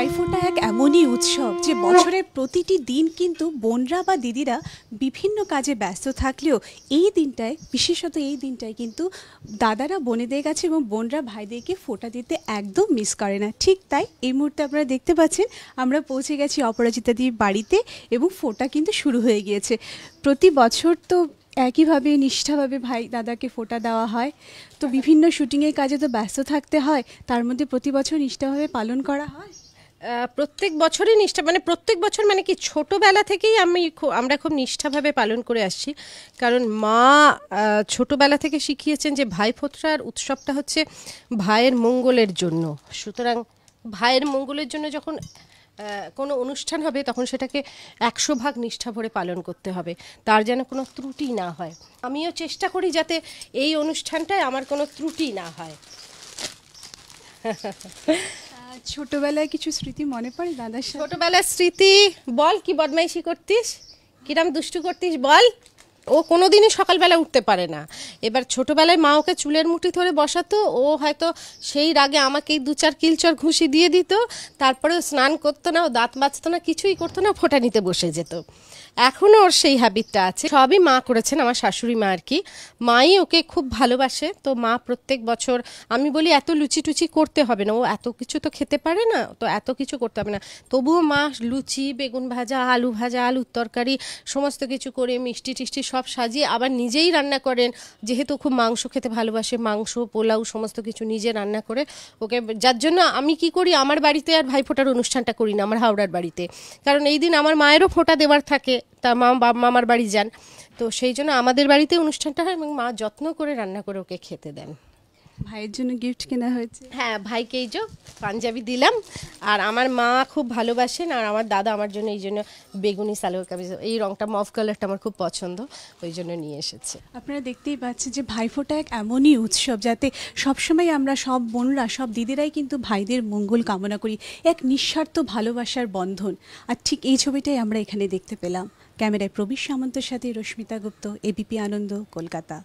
ভাইফোঁটা এক এমনই উৎসব যে বছরের প্রতিটি দিন কিন্তু বোনরা বা দিদিরা বিভিন্ন কাজে ব্যস্ত থাকলেও এই দিনটায়, বিশেষত এই দিনটায় কিন্তু দাদারা বোনেদের কাছে এবং বোনরা ভাইদেরকে ফোঁটা দিতে একদম মিস করে না। ঠিক তাই এই মুহূর্তে আপনারা দেখতে পাচ্ছেন আমরা পৌঁছে গেছি অপরাজিতাদির বাড়িতে এবং ফোঁটা কিন্তু শুরু হয়ে গিয়েছে। প্রতি বছর তো একইভাবে নিষ্ঠাভাবে ভাই দাদাকে ফোঁটা দেওয়া হয়, তো বিভিন্ন শুটিংয়ের কাজে তো ব্যস্ত থাকতে হয়, তার মধ্যে প্রতি বছর নিষ্ঠাভাবে পালন করা হয়। প্রত্যেক বছরই নিষ্ঠা, মানে প্রত্যেক বছর মানে কি ছোটবেলা থেকেই আমরা খুব নিষ্ঠাভাবে পালন করে আসছি। কারণ মা ছোটবেলা থেকে শিখিয়েছেন যে ভাইফোঁটার উৎসবটা হচ্ছে ভাইয়ের মঙ্গলের জন্য। সুতরাং ভাইয়ের মঙ্গলের জন্য যখন কোনো অনুষ্ঠান হবে তখন সেটাকে 100% নিষ্ঠা ভরে পালন করতে হবে, তার যেন কোনো ত্রুটি না হয়। আমিও চেষ্টা করি যাতে এই অনুষ্ঠানটায় আমার কোনো ত্রুটি না হয়। ছোটবেলায় কিছু স্মৃতি মনে পড়ে দাদার সাথে? ছোটবেলার স্মৃতি বল, কি বদমাইশি করতিস, কিরাম দুষ্টু করতিস বল। ও কোনোদিনই সকালবেলা উঠতে পারে না। এবার ছোটবেলায় মা ওকে চুলের মুঠি ধরে বসাতো, ও হয়তো সেই রাগে আমাকেই 2-4 কিলচর ঘুষি দিয়ে দিত, তারপরেও স্নান করতো না, ও দাঁত মাজতো না, কিছুই করতো না, ফোঁটা নিতে বসে যেত। এখনও ওর সেই হ্যাবিটটা আছে। সবই মা করেছেন, আমার শাশুড়ি মা আর কি। মাই ওকে খুব ভালোবাসে, তো মা প্রত্যেক বছর, আমি বলি এত লুচি টুচি করতে হবে না, ও এত কিছু তো খেতে পারে না, তো এত কিছু করতে হবে না, তবুও মা লুচি, বেগুন ভাজা, আলুর তরকারি সমস্ত কিছু করে মিষ্টি টিষ্টি সব সাজিয়ে আবার নিজেই রান্না করেন। যেহেতু খুব মাংস খেতে ভালোবাসে, মাংস পোলাও সমস্ত কিছু নিজে রান্না করে ওকে, যার জন্য আমি কি করি, আমার বাড়িতে আর ভাইফোঁটার অনুষ্ঠানটা করি না, আমার হাওড়ার বাড়িতে। কারণ এই দিন আমার মায়েরও ফোঁটা দেওয়ার থাকে, তা মামার বাড়ি যান, তো সেই জন্য আমাদের বাড়িতে অনুষ্ঠানটা হয় এবং মা যত্ন করে রান্না করে ওকে খেতে দেন। ভাইয়ের জন্য গিফট কেনা হয়েছে? হ্যাঁ, ভাইকে এই যে পাঞ্জাবি দিলাম, আর আমার মা খুব ভালোবাসেন, আর আমার দাদা আমার জন্য এই জন্য বেগুনি সালোয়ার কামিজ, এই রংটা মভ কালারটা আমার খুব পছন্দ, ওই জন্য নিয়ে এসেছে। আপনারা দেখতেই পাচ্ছেন যে ভাইফোঁটা এক এমনই উৎসব যাতে সবসময় আমরা সব বোনরা, সব দিদিরাই কিন্তু ভাইদের মঙ্গল কামনা করি, এক নিঃস্বার্থ ভালোবাসার বন্ধন। আর ঠিক এই ছবিটাই আমরা এখানে দেখতে পেলাম। ক্যামেরায় প্রবীর সামন্তের সাথে রশ্মিতা গুপ্ত, এবিপি আনন্দ, কলকাতা।